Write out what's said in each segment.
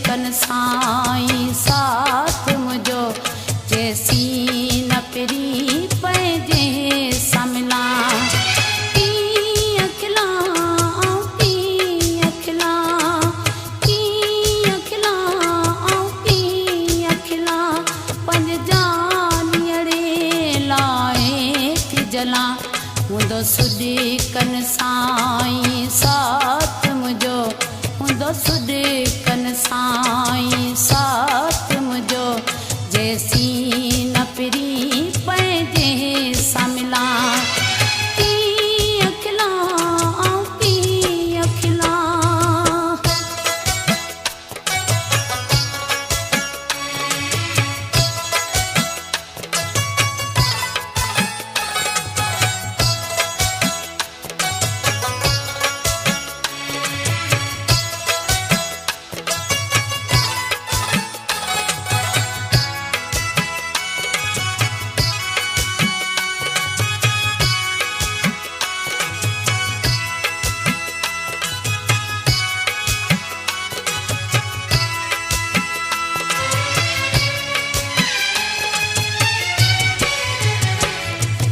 कन साईं साथ मुझो जैसी न पिरी पैजे समला सुडी कन साईं साथ मुझो हुंदो सुडी कन साईं साथ मुझो जैसी न पिरी पैजे समला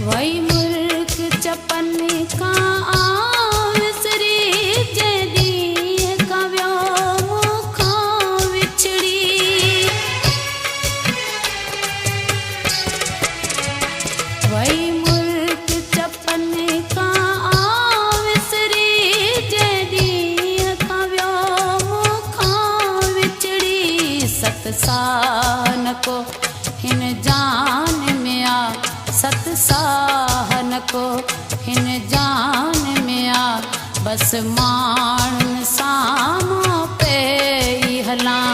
वही मुल्क चपन का आविसरी जदी कव्यो मुखो विछड़ी वही मुल्क चपन का आविसरी जदी कव्यो मुखो विछड़ी सत सान को हिन जान में आ सत साहन को हिन जान में आ बस माण्हुनि साम्हूं पे हलां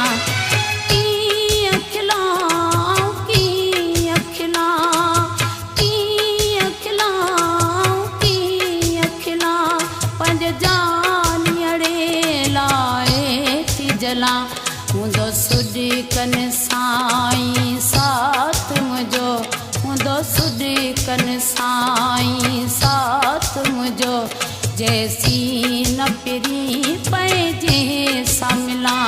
पंज जानियड़े लाए थी जलां हुंदो सुडी कन साईं साथ मुझो हुंदो सुडी कन साईं साथ मुझो जैसी न पिरी पैजे समला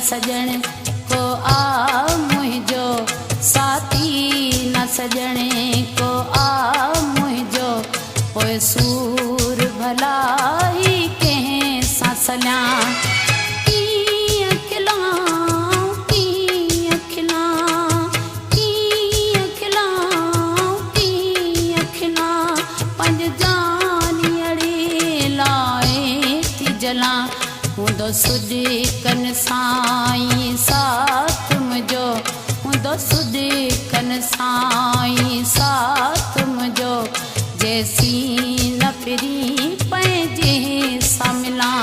सजण को आ मुझो साथी न सजणे को आ मुझो पोइ सूर भला ही कंहिं सां सलियां पंज जानियड़े लाए थी जलां हुंदो सुडी कन साईं साथ मुझो हुंदो सुडी कन साईं साथ मुझो जैसी न पिरी पैजे समला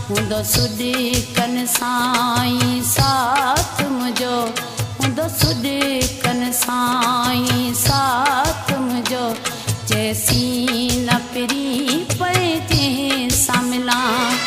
हूंदो सुॾ कन साईं साथ मुंहिंजो हूंदो सुॾ कन साईं साथ मुंहिंजो जैसी न पिरी पए कंहिं सां मिलां